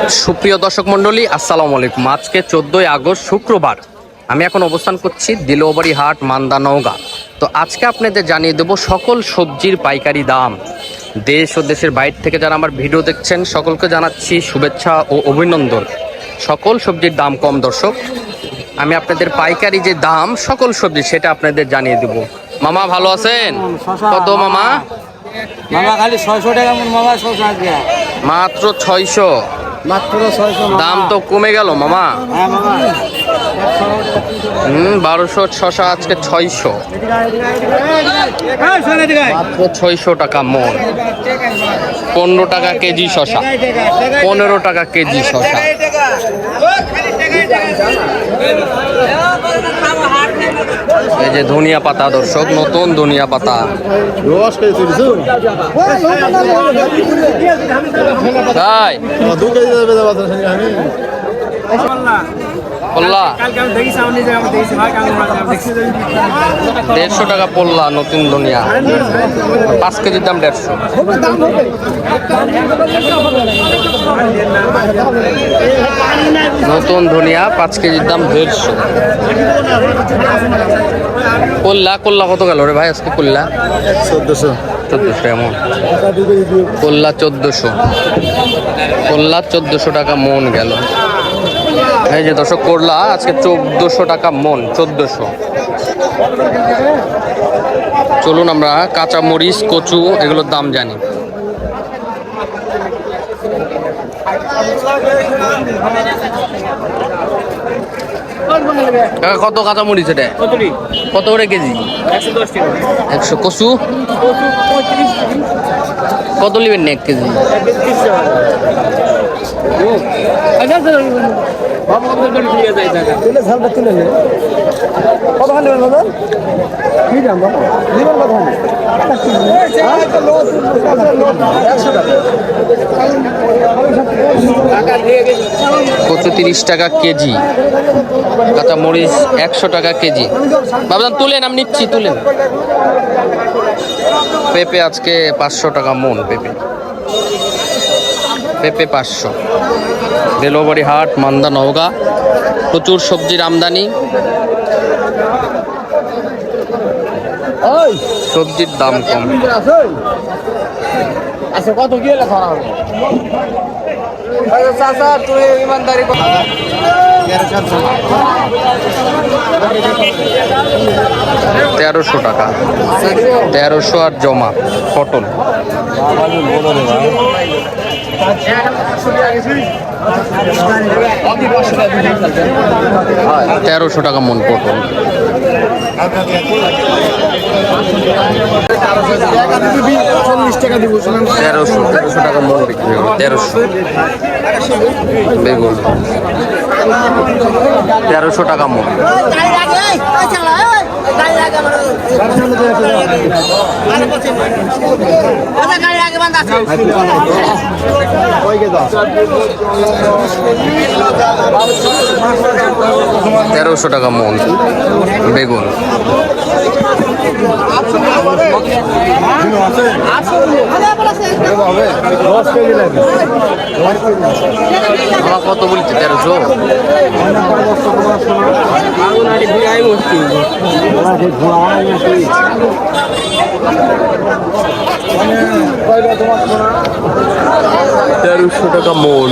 সুপ্রিয় দর্শক মন্ডলী, আসসালামু আলাইকুম। আজকে 14ই আগস্ট শুক্রবার। আমি এখন অবস্থান করছি দিলওয়ারি হাট, মান্দা, নওগাঁ। তো আজকে আপনাদের জানিয়ে দেব সকল সবজির পাইকারি দাম। দেশ ও দেশের বাইরে থেকে যারা আমার ভিডিও দেখছেন সকলকে জানাচ্ছি শুভেচ্ছা ও অভিনন্দন। সকল সবজির দাম কম দর্শক। আমি আপনাদের পাইকারি যে দাম সকল সবজি সেটা আপনাদের জানিয়ে দেব। মামা ভালো আছেন? কত মামা? মামা খালি 600 টাকা মামা, 600 মাত্র 600। মাত্র 600। দাম তো কমে গেল মামা। হ্যাঁ মামা, 1200 শশা আজকে 600, মাত্র 600 টাকা মন। 15 টাকা কেজি শশা, 15 টাকা কেজি শশা। এই যে ধনিয়া পাতা দর্শক, নতুন ধনিয়া পাতা। তাই পল্লা 150 টাকা পল্লা নতুন ধনিয়া, 5 কেজির দাম 150। নতুন ধনিয়া 5 কেজির দাম 150। কল্লা কত গেল রে ভাই আজকে? কল্লা 1400 এমন। কল্লা 1400 টাকা মন গেল। এই যে দর্শক, করলা আজকে 1400 টাকা মন, 1400। চলুন আমরা কাঁচা মরিচ, কচু এগুলোর দাম জানি। কত কাঁচা মরিচ এটা? কত করে কেজি? 100। কচু কত নেবেন না 1 কেজি? কচু 30 টাকা কেজি, কাঁচা মরিচ 100 টাকা কেজি। বাবুদান তুলেন, আমি নিচ্ছি, তুলেন। পেঁপে আজকে 500 টাকা মন। পেঁপে 500। দিলওয়ারি হাট, মান্দা, নওগাঁ। প্রচুর সবজির আমদানি, সবজির দাম কম। আচ্ছা, কত কি হলে ধরা হবে? চাচা তুই ইমানদারি কর। 1300 টাকা, 1300। আর জমা পটল 1300 টাকা মন পটল। 1300 টাকা মন বিক্রি হবে। 1300। বেগুন 1300 টাকা মন। তেরোশো টাকা মন বেগুন। কত বলছি? 1300। টাকা মন।